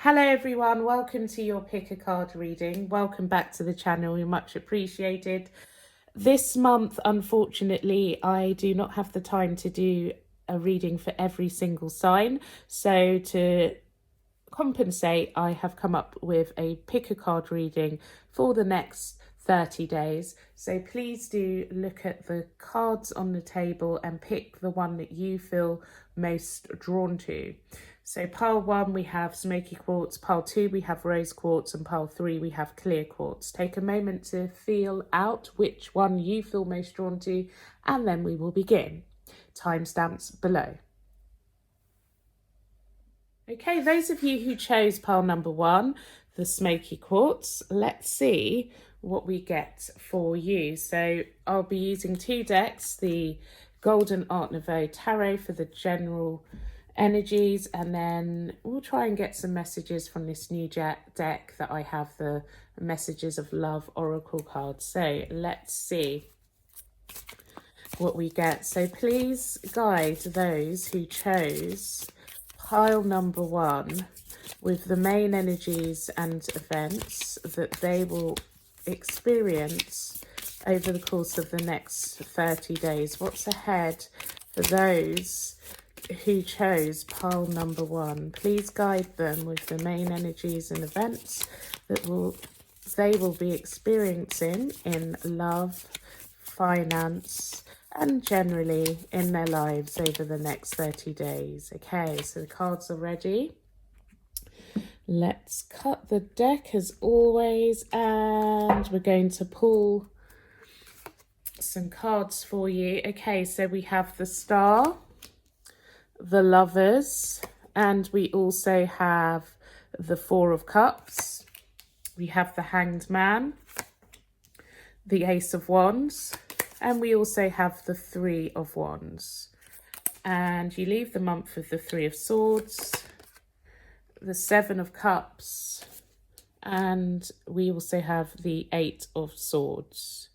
Hello everyone, welcome to your pick a card reading. Welcome back to the channel, you're much appreciated. This month, unfortunately, I do not have the time to do a reading for every single sign. So to compensate, I have come up with a pick a card reading for the next 30 days. So please do look at the cards on the table and pick the one that you feel most drawn to. So pile 1 we have Smoky Quartz, pile 2 we have Rose Quartz, and pile 3 we have Clear Quartz. Take a moment to feel out which one you feel most drawn to, and then we will begin. Timestamps below. Okay, those of you who chose pile number 1, the Smoky Quartz, let's see what we get for you. So I'll be using 2 decks, the Golden Art Nouveau Tarot for the general energies, and then we'll try and get some messages from this new deck that I have, the Messages of Love Oracle cards. So let's see what we get. So please guide those who chose pile number 1 with the main energies and events that they will experience over the course of the next 30 days. What's ahead for those who chose pile number 1? Please guide them with the main energies and events that they will be experiencing in love, finance, and generally in their lives over the next 30 days. Okay, so the cards are ready. Let's cut the deck as always, and we're going to pull some cards for you. Okay, so we have the Star, the Lovers, and we also have the Four of Cups. We have the Hanged Man, the Ace of Wands, and we also have the Three of Wands. And you leave the month with the Three of Swords, the Seven of Cups, and we also have the Eight of Swords.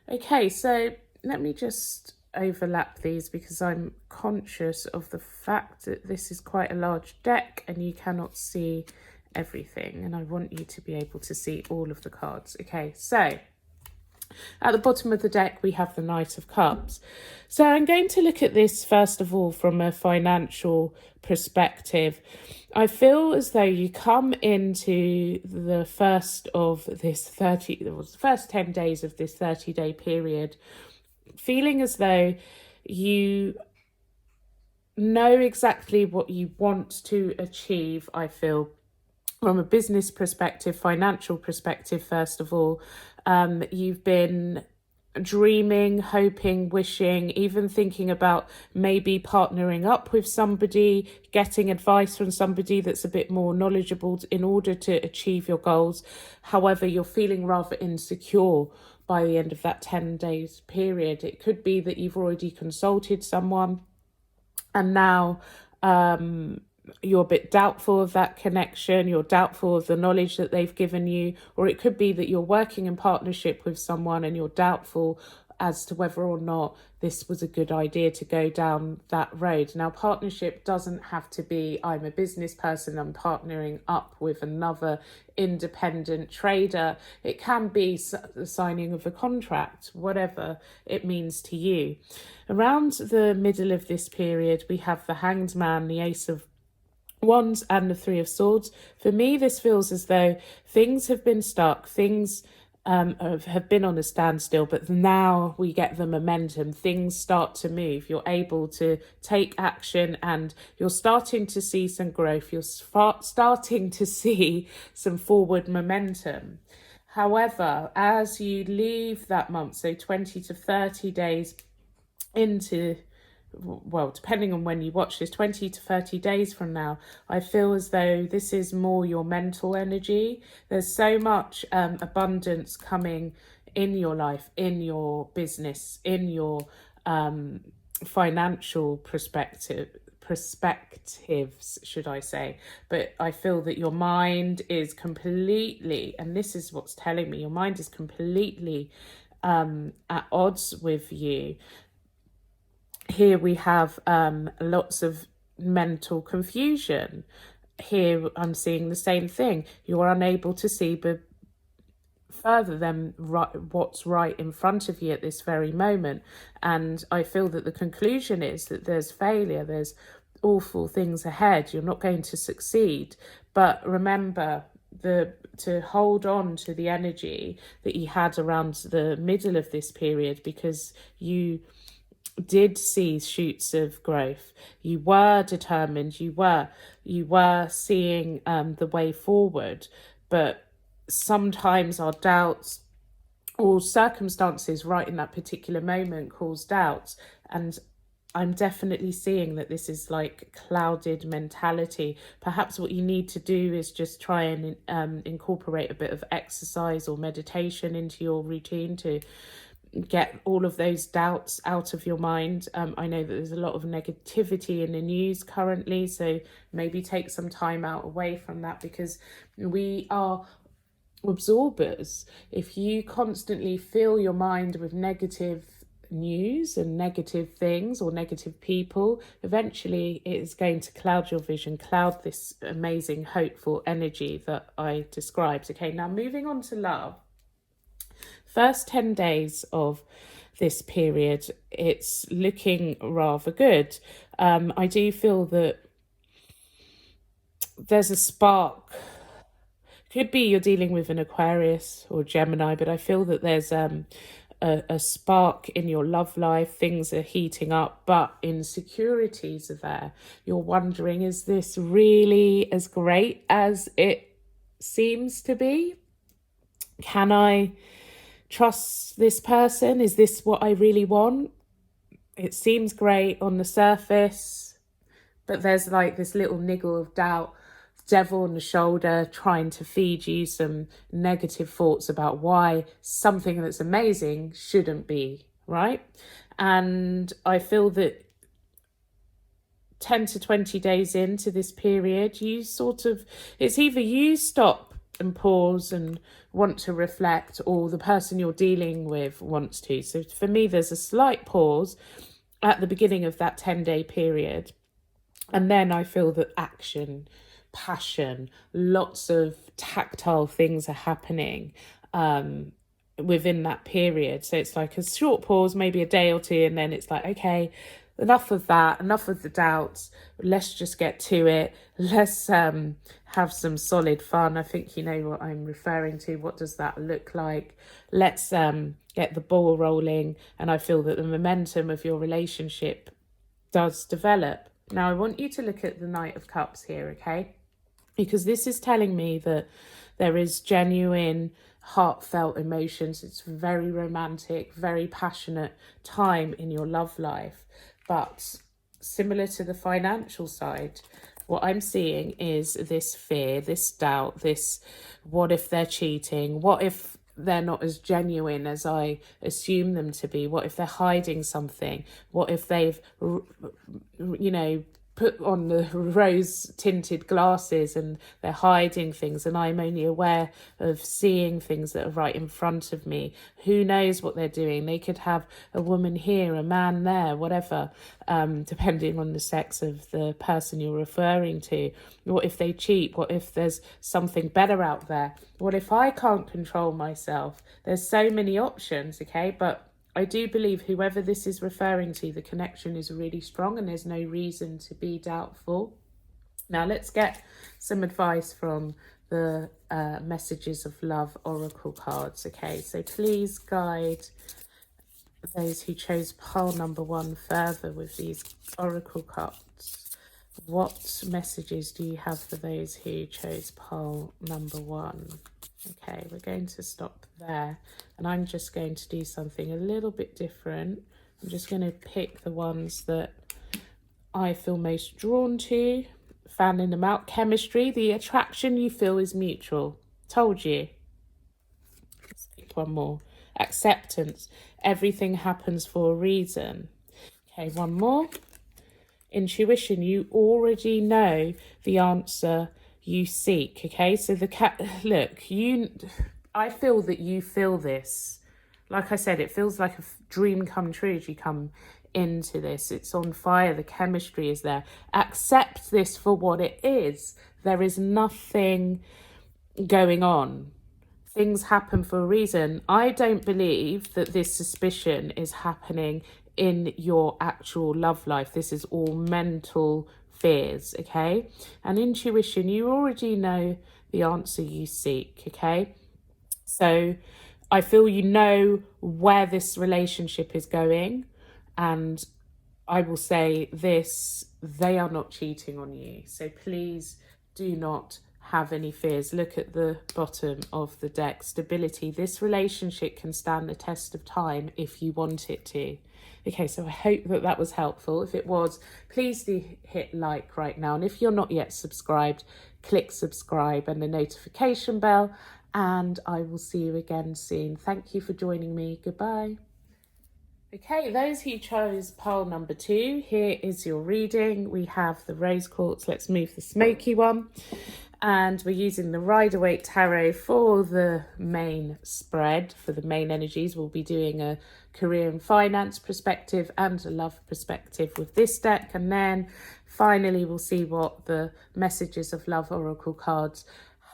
Okay, so let me just overlap these because I'm conscious of the fact that this is quite a large deck and you cannot see everything, and I want you to be able to see all of the cards. Okay, so at the bottom of the deck, we have the Knight of Cups. So I'm going to look at this, first of all, from a financial perspective. I feel as though you come into the first 10 days of this 30-day period, feeling as though you know exactly what you want to achieve, I feel, from a business perspective, financial perspective, first of all. You've been dreaming, hoping, wishing, even thinking about maybe partnering up with somebody, getting advice from somebody that's a bit more knowledgeable in order to achieve your goals. However, you're feeling rather insecure by the end of that 10 days period. It could be that you've already consulted someone and now you're a bit doubtful of that connection, you're doubtful of the knowledge that they've given you, or it could be that you're working in partnership with someone and you're doubtful as to whether or not this was a good idea to go down that road. Now, partnership doesn't have to be, I'm a business person, I'm partnering up with another independent trader. It can be the signing of a contract, whatever it means to you. Around the middle of this period, we have the Hanged Man, the Ace of Wands, and the Three of Swords. For me, this feels as though things have been stuck, things have been on a standstill, but now we get the momentum. Things start to move. You're able to take action and you're starting to see some growth. You're starting to see some forward momentum. However, as you leave that month, so 20 to 30 days into, well, depending on when you watch this, 20 to 30 days from now, I feel as though this is more your mental energy. There's so much abundance coming in your life, in your business, in your financial perspectives, should I say. But I feel that your mind is completely, and this is what's telling me, your mind is completely at odds with you. Here we have lots of mental confusion. here I'm seeing the same thing. You're unable to see further than what's right in front of you at this very moment. And I feel that the conclusion is that there's failure, there's awful things ahead, you're not going to succeed. But remember to hold on to the energy that you had around the middle of this period, because you did see shoots of growth. You were determined, you were seeing the way forward. But sometimes our doubts or circumstances right in that particular moment cause doubts. And I'm definitely seeing that this is like clouded mentality. Perhaps what you need to do is just try and incorporate a bit of exercise or meditation into your routine to get all of those doubts out of your mind. I know that there's a lot of negativity in the news currently, so maybe take some time out away from that, because we are absorbers. If you constantly fill your mind with negative news and negative things or negative people, eventually it is going to cloud your vision, cloud this amazing hopeful energy that I described. Okay, now moving on to love. First 10 days of this period, it's looking rather good. I do feel that there's a spark. Could be you're dealing with an Aquarius or Gemini, but I feel that there's a spark in your love life. Things are heating up, but insecurities are there. You're wondering, is this really as great as it seems to be? Can I trust this person? Is this what I really want? It seems great on the surface, but there's like this little niggle of doubt, devil on the shoulder trying to feed you some negative thoughts about why something that's amazing shouldn't be, right? And I feel that 10 to 20 days into this period, you sort of, it's either you stop and pause and want to reflect, or the person you're dealing with wants to. So for me, there's a slight pause at the beginning of that 10-day period. And then I feel that action, passion, lots of tactile things are happening within that period. So it's like a short pause, maybe a day or two, and then it's like, okay, enough of that, enough of the doubts, let's just get to it. Let's have some solid fun. I think you know what I'm referring to. What does that look like? Let's get the ball rolling. And I feel that the momentum of your relationship does develop. Now, I want you to look at the Knight of Cups here, okay? Because this is telling me that there is genuine, heartfelt emotions. It's very romantic, very passionate time in your love life. But similar to the financial side, what I'm seeing is this fear, this doubt, this what if they're cheating? What if they're not as genuine as I assume them to be? What if they're hiding something? What if they've, put on the rose tinted glasses and they're hiding things and I'm only aware of seeing things that are right in front of me? Who knows what they're doing? They could have a woman here, a man there, whatever, depending on the sex of the person you're referring to. What if they cheat? What if there's something better out there? What if I can't control myself? There's so many options, okay? But I do believe whoever this is referring to, the connection is really strong and there's no reason to be doubtful. Now let's get some advice from the Messages of Love Oracle cards. Okay, so please guide those who chose pile number 1 further with these Oracle cards. What messages do you have for those who chose pile number 1? Okay, we're going to stop there, and I'm just going to do something a little bit different. I'm just going to pick the ones that I feel most drawn to, fanning them out. Chemistry, the attraction you feel is mutual. Told you. Let's pick one more. Acceptance, everything happens for a reason. Okay, one more. Intuition, you already know the answer you seek. Okay, so the cat, look, I feel that you feel this. Like I said, it feels like a dream come true as you come into this. It's on fire. The chemistry is there. Accept this for what it is. There is nothing going on. Things happen for a reason. I don't believe that this suspicion is happening in your actual love life. This is all mental fears, okay? And intuition, you already know the answer you seek, okay? So I feel you know where this relationship is going, and I will say this, they are not cheating on you. So please do not have any fears. Look at the bottom of the deck. Stability. This relationship can stand the test of time if you want it to. Okay, so I hope that that was helpful. If it was, please do hit like right now. And if you're not yet subscribed, click subscribe and the notification bell. And I will see you again soon. Thank you for joining me. Goodbye. Okay, those who chose pile number 2, here is your reading. We have the rose quartz. Let's move the Smokey one. And we're using the Rider-Waite Tarot for the main spread, for the main energies. We'll be doing a career and finance perspective and a love perspective with this deck. And then finally, we'll see what the messages of love oracle cards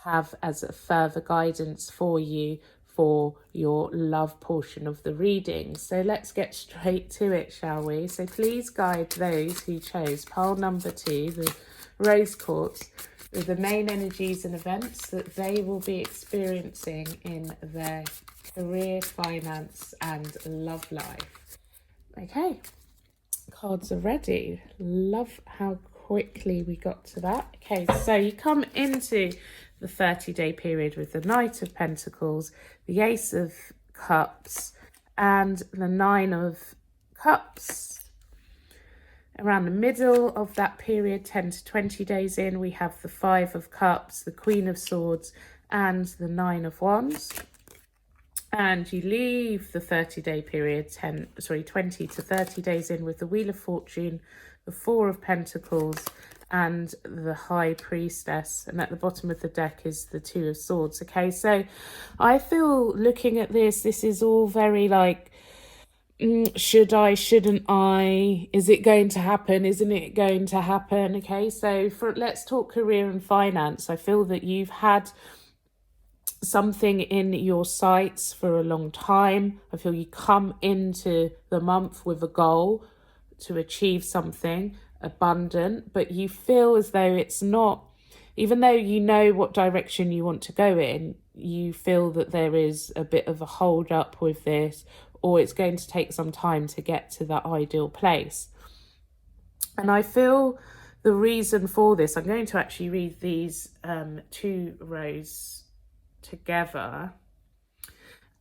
have as a further guidance for you for your love portion of the reading. So let's get straight to it, shall we? So please guide those who chose pile number 2, the rose quartz, with the main energies and events that they will be experiencing in their career, finance and love life. Okay, cards are ready. Love how quickly we got to that. Okay, so you come into the 30-day period with the Knight of Pentacles, the Ace of Cups and the 9 of Cups. Around the middle of that period, 10 to 20 days in, we have the 5 of Cups, the Queen of Swords and the 9 of Wands. And you leave the 30-day period, 20 to 30 days in with the Wheel of Fortune, the 4 of Pentacles and the High Priestess. And at the bottom of the deck is the 2 of Swords. Okay, so I feel looking at this is all very like, should I, shouldn't I, is it going to happen, isn't it going to happen? Okay, so let's talk career and finance. I feel that you've had something in your sights for a long time. I feel you come into the month with a goal to achieve something abundant, but you feel as though it's not, even though you know what direction you want to go in, you feel that there is a bit of a hold up with this, or it's going to take some time to get to that ideal place. And I feel the reason for this, I'm going to actually read these 2 rows together.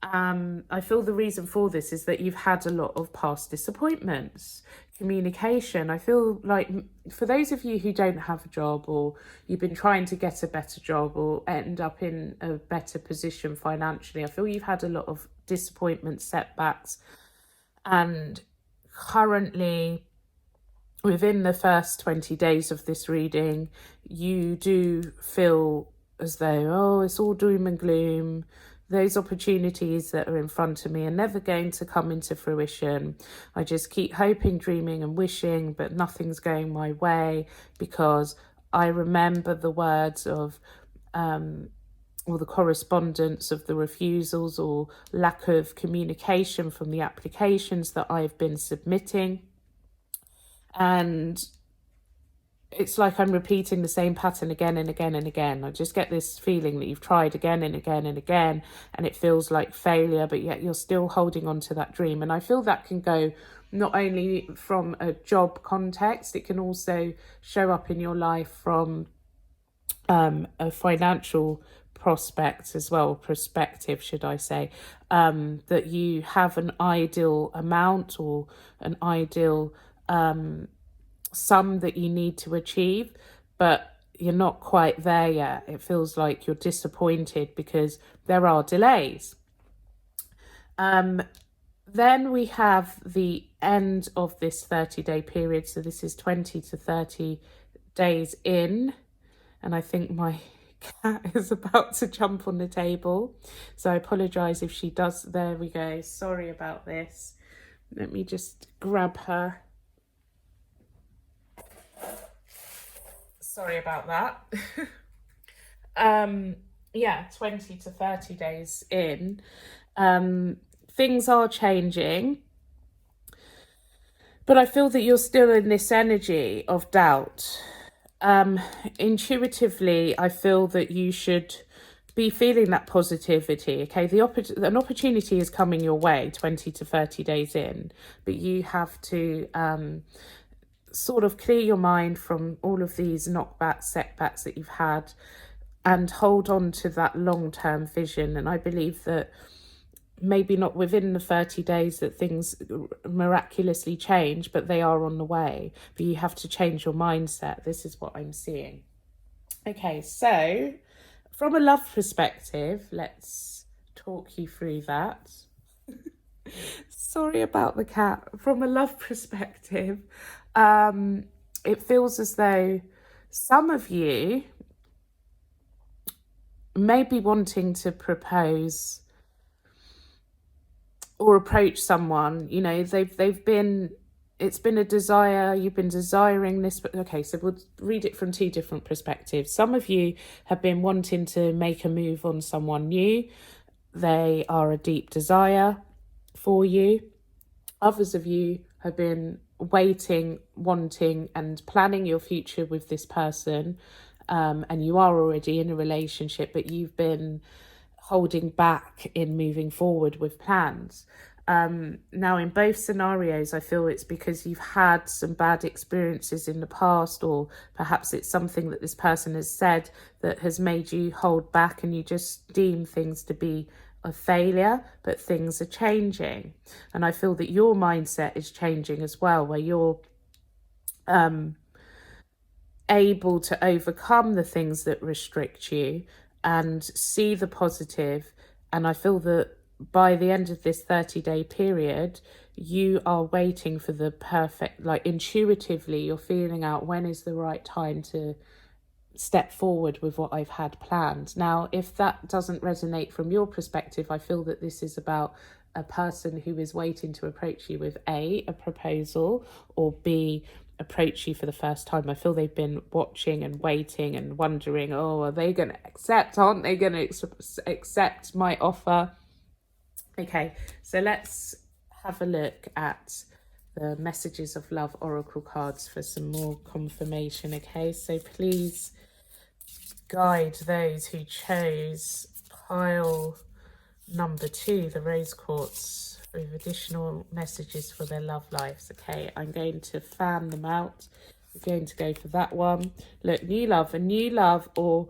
I feel the reason for this is that you've had a lot of past disappointments. Communication, I feel like for those of you who don't have a job, or you've been trying to get a better job or end up in a better position financially, I feel you've had a lot of disappointment, setbacks, and currently within the first 20 days of this reading you do feel as though, oh, it's all doom and gloom. Those opportunities that are in front of me are never going to come into fruition. I just keep hoping, dreaming and wishing, but nothing's going my way, because I remember the words of or the correspondence of the refusals or lack of communication from the applications that I've been submitting. And it's like I'm repeating the same pattern again and again and again. I just get this feeling that you've tried again and again and again, and it feels like failure, but yet you're still holding on to that dream. And I feel that can go not only from a job context, it can also show up in your life from a financial prospect as well, perspective, should I say, that you have an ideal amount or an ideal sum that you need to achieve, but you're not quite there yet. It feels like you're disappointed because there are delays. Then we have the end of this 30-day period. So this is 20 to 30 days in. And I think my cat is about to jump on the table. So I apologise if she does. There we go. Sorry about this. Let me just grab her. Sorry about that. Yeah, 20 to 30 days in, things are changing, but I feel that you're still in this energy of doubt. Intuitively, I feel that you should be feeling that positivity. Okay, an opportunity is coming your way 20 to 30 days in, but you have to sort of clear your mind from all of these knockbacks, setbacks that you've had, and hold on to that long-term vision. And I believe that maybe not within the 30 days that things miraculously change, but they are on the way. But you have to change your mindset. This is what I'm seeing. Okay, so from a love perspective, let's talk you through that. Sorry about the cat. From a love perspective, it feels as though some of you may be wanting to propose or approach someone. You know, it's been a desire, you've been desiring this. But okay, so we'll read it from two different perspectives. Some of you have been wanting to make a move on someone new. They are a deep desire for you. Others of you have been waiting, wanting, and planning your future with this person, and you are already in a relationship, but you've been holding back in moving forward with plans. Now, in both scenarios, I feel it's because you've had some bad experiences in the past, or perhaps it's something that this person has said that has made you hold back, and you just deem things to be a failure. But things are changing, and I feel that your mindset is changing as well, where you're able to overcome the things that restrict you and see the positive. And I feel that by the end of this 30-day period, you are waiting for the perfect, like intuitively, you're feeling out when is the right time to step forward with what I've had planned. Now, if that doesn't resonate from your perspective, I feel that this is about a person who is waiting to approach you with a proposal, or B, approach you for the first time. I feel they've been watching and waiting and wondering, oh, are they going to accept? Aren't they going to accept my offer? Okay, so let's have a look at the Messages of Love Oracle cards for some more confirmation. Okay, so please guide those who chose pile number 2, the Rose Quartz, with additional messages for their love lives. Okay, I'm going to fan them out. We're going to go for that one. Look, new love, a new love or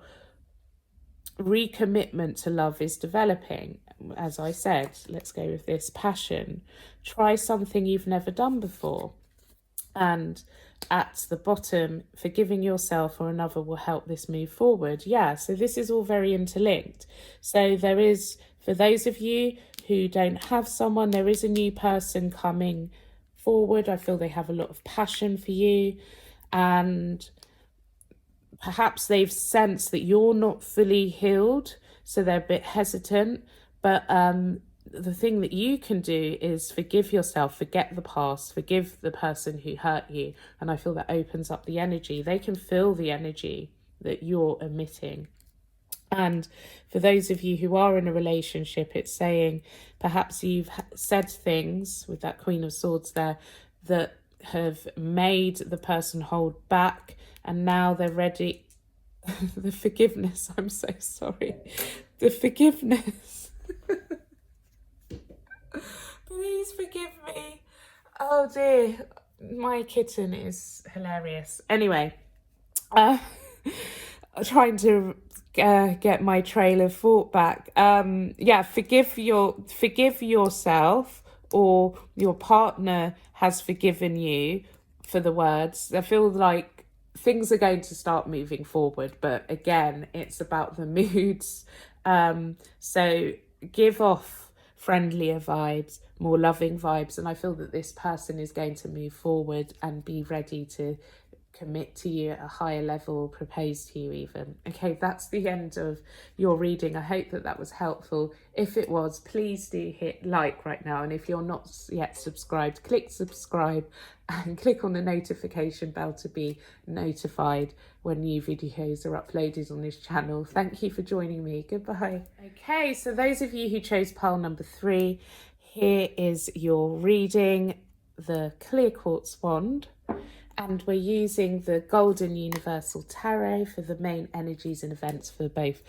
recommitment to love is developing. As I said, let's go with this. Passion. Try something you've never done before. And at the bottom, forgiving yourself or another will help this move forward. Yeah, so this is all very interlinked. So there is, for those of you who don't have someone, there is a new person coming forward. I feel they have a lot of passion for you, and perhaps they've sensed that you're not fully healed, so they're a bit hesitant. But the thing that you can do is forgive yourself, forget the past, forgive the person who hurt you. And I feel that opens up the energy. They can feel the energy that you're emitting. And for those of you who are in a relationship, it's saying perhaps you've said things with that Queen of Swords there that have made the person hold back, and now they're ready. The forgiveness, I'm so sorry. The forgiveness. Please forgive me. Oh dear, my kitten is hilarious. Anyway, trying to get my trail of thought back. Yeah, forgive yourself, or your partner has forgiven you for the words. I feel like things are going to start moving forward, but again, it's about the moods. So give off friendlier vibes, more loving vibes, and I feel that this person is going to move forward and be ready to commit to you at a higher level, propose to you even. Okay, that's the end of your reading. I hope that that was helpful. If it was, please do hit like right now. And if you're not yet subscribed, click subscribe and click on the notification bell to be notified when new videos are uploaded on this channel. Thank you for joining me. Goodbye. Okay, so those of you who chose pile number 3, here is your reading, the clear quartz wand. And we're using the Golden Universal Tarot for the main energies and events for both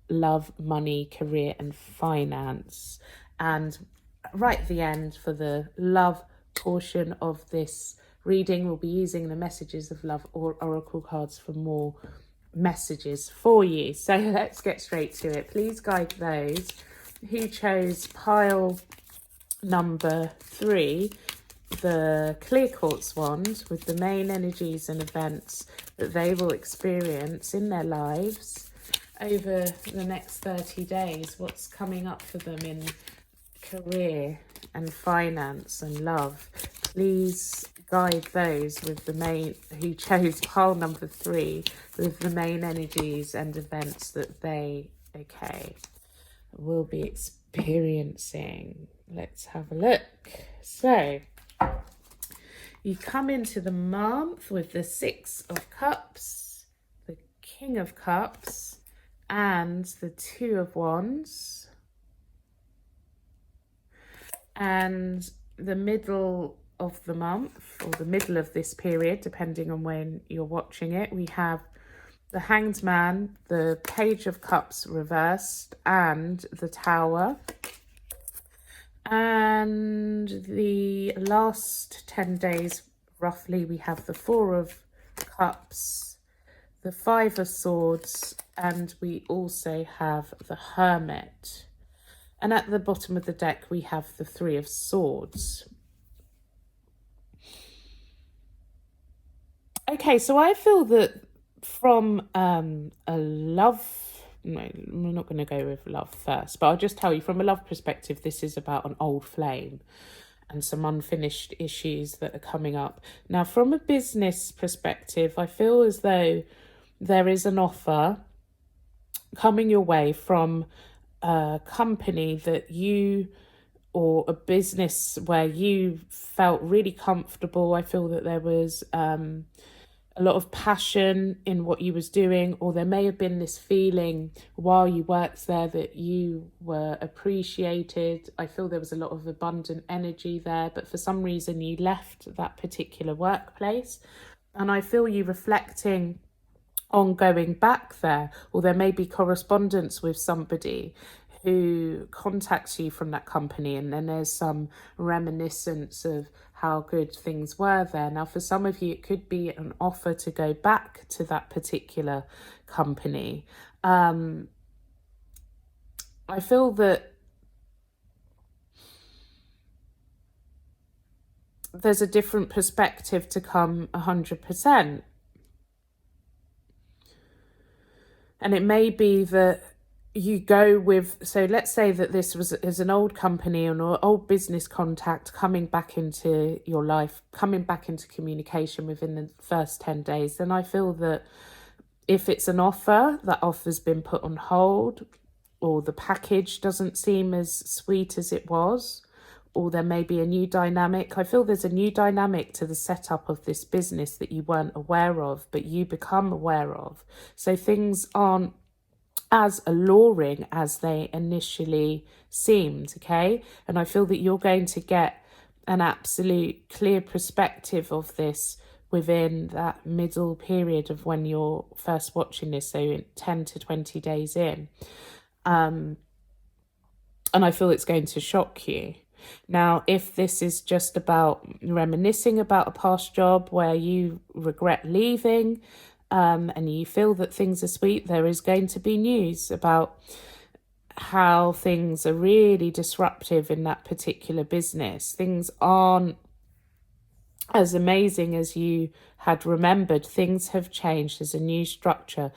love, money, career and finance. And right at the end, for the love portion of this reading, we'll be using the Messages of Love or Oracle cards for more messages for you. So let's get straight to it. Please guide those who chose pile number 3, the clear quartz wand, with the main energies and events that they will experience in their lives over the next 30 days. What's coming up for them in career and finance and love. Please guide those with the main, who chose pile number 3, with the main energies and events that they, will be experiencing. Let's have a look. So you come into the month with the 6 of Cups, the King of Cups, and the 2 of Wands. And the middle of the month, or the middle of this period, depending on when you're watching it, we have the Hanged Man, the Page of Cups reversed, and the Tower. And the last 10 days, roughly, we have the 4 of Cups, the 5 of Swords, and we also have the Hermit. And at the bottom of the deck, we have the 3 of Swords. Okay, so I feel that from a love... No, we're not going to go with love first, but I'll just tell you from a love perspective, this is about an old flame and some unfinished issues that are coming up. Now, from a business perspective, I feel as though there is an offer coming your way from a company that you, or a business where you felt really comfortable. I feel that there was a lot of passion in what you was doing, or there may have been this feeling while you worked there that you were appreciated. I feel there was a lot of abundant energy there, but for some reason you left that particular workplace. And I feel you reflecting on going back there, or there may be correspondence with somebody who contacts you from that company, and then there's some reminiscence of how good things were there. Now, for some of you, it could be an offer to go back to that particular company. I feel that there's a different perspective to come 100%. And it may be that you go with, so let's say that this is an old company or an old business contact coming back into your life, coming back into communication within the first 10 days, then I feel that if it's an offer, that offer's been put on hold, or the package doesn't seem as sweet as it was, or there may be a new dynamic. I feel there's a new dynamic to the setup of this business that you weren't aware of, but you become aware of. So things aren't as alluring as they initially seemed, okay? And I feel that you're going to get an absolute clear perspective of this within that middle period of when you're first watching this, so in 10 to 20 days in. And I feel it's going to shock you. Now, if this is just about reminiscing about a past job where you regret leaving, and you feel that things are sweet, there is going to be news about how things are really disruptive in that particular business. Things aren't as amazing as you had remembered. Things have changed. There's a new structure.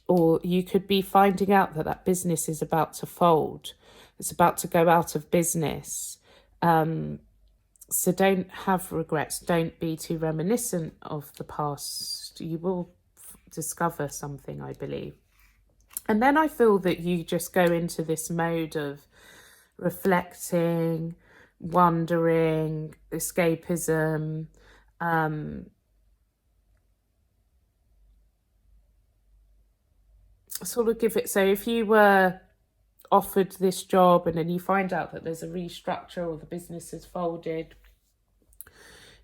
Or you could be finding out that that business is about to fold. It's about to go out of business. So don't have regrets. Don't be too reminiscent of the past. You will discover something, I believe. And then I feel that you just go into this mode of reflecting, wondering, escapism, sort of give it. So if you were offered this job and then you find out that there's a restructure or the business is folded,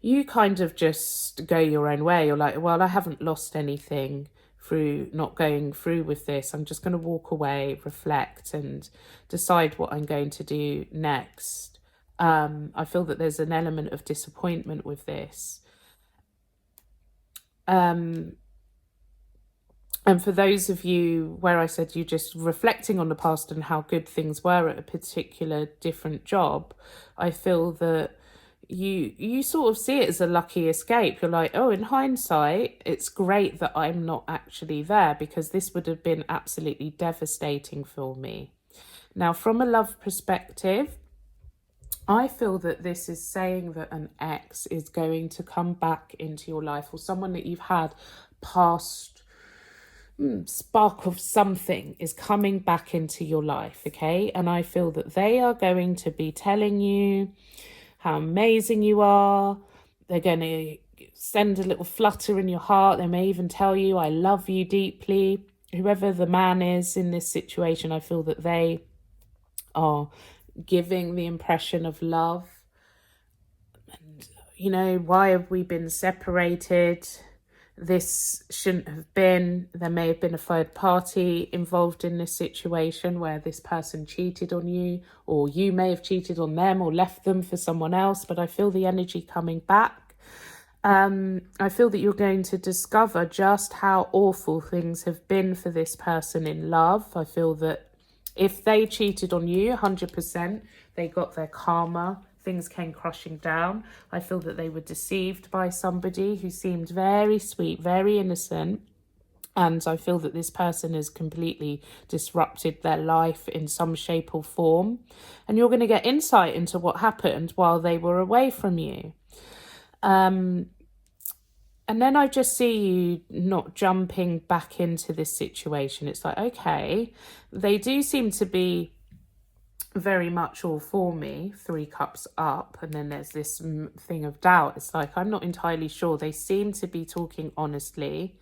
you kind of just go your own way. You're like, well, I haven't lost anything through not going through with this. I'm just going to walk away, reflect, and decide what I'm going to do next. I feel that there's an element of disappointment with this. And for those of you where I said you just reflecting on the past and how good things were at a particular different job, I feel that you sort of see it as a lucky escape. You're like, oh, in hindsight, it's great that I'm not actually there, because this would have been absolutely devastating for me. Now, from a love perspective, I feel that this is saying that an ex is going to come back into your life, or someone that you've had past spark of something is coming back into your life, okay? And I feel that they are going to be telling you how amazing you are. They're going to send a little flutter in your heart. They may even tell you, I love you deeply. Whoever the man is in this situation, I feel that they are giving the impression of love. And, you know, why have we been separated? This shouldn't have been. There may have been a third party involved in this situation where this person cheated on you, or you may have cheated on them or left them for someone else. But I feel the energy coming back. I feel that you're going to discover just how awful things have been for this person in love. I feel that if they cheated on you, 100%, they got their karma. Things came crushing down. I feel that they were deceived by somebody who seemed very sweet, very innocent. And I feel that this person has completely disrupted their life in some shape or form. And you're going to get insight into what happened while they were away from you. And then I just see you not jumping back into this situation. It's like, okay, they do seem to be very much all for me, 3 cups up, and then there's this thing of doubt. It's like, I'm not entirely sure. They seem to be talking honestly.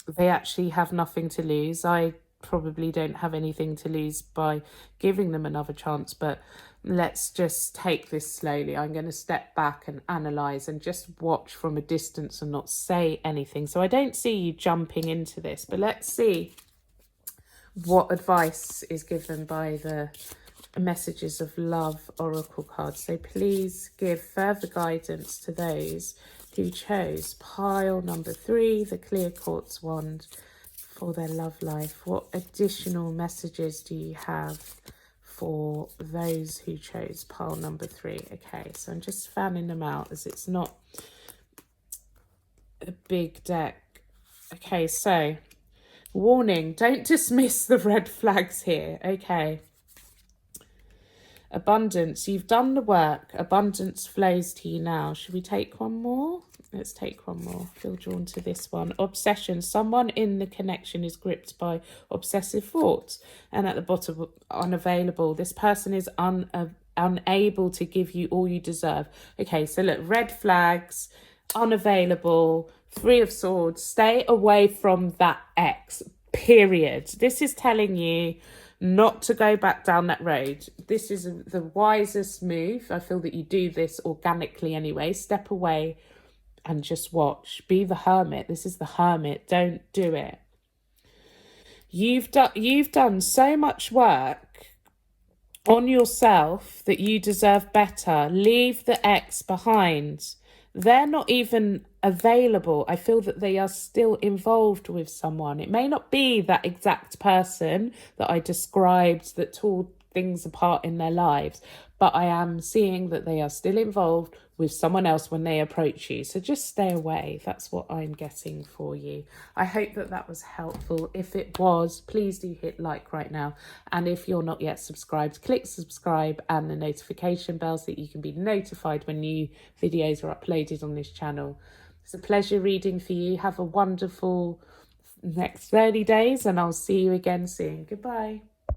They actually have nothing to lose. I probably don't have anything to lose by giving them another chance, but let's just take this slowly. I'm going to step back and analyze and just watch from a distance and not say anything. So I don't see you jumping into this, but let's see what advice is given by the Messages of Love Oracle cards. So please give further guidance to those who chose pile number 3, the clear quartz wand, for their love life. What additional messages do you have for those who chose pile number 3? Okay, so I'm just fanning them out as it's not a big deck. Okay, so warning, don't dismiss the red flags here. Okay. Abundance, you've done the work. Abundance flows to you now. Should we take one more? Let's take one more. I feel drawn to this one. Obsession, someone in the connection is gripped by obsessive thoughts. And at the bottom, unavailable. This person is unable to give you all you deserve. Okay, so look, red flags, unavailable, 3 of swords. Stay away from that ex, period. This is telling you not to go back down that road. This is the wisest move. I feel that you do this organically anyway. Step away and just watch. Be the hermit. This is the hermit. Don't do it. You've done so much work on yourself that you deserve better. Leave the ex behind. They're not even available. I feel that they are still involved with someone. It may not be that exact person that I described that tore things apart in their lives, but I am seeing that they are still involved with someone else when they approach you. So just stay away. That's what I'm getting for you. I hope that that was helpful. If it was, please do hit like right now. And if you're not yet subscribed, click subscribe and the notification bell so that you can be notified when new videos are uploaded on this channel. It's a pleasure reading for you. Have a wonderful next 30 days and I'll see you again soon. Goodbye.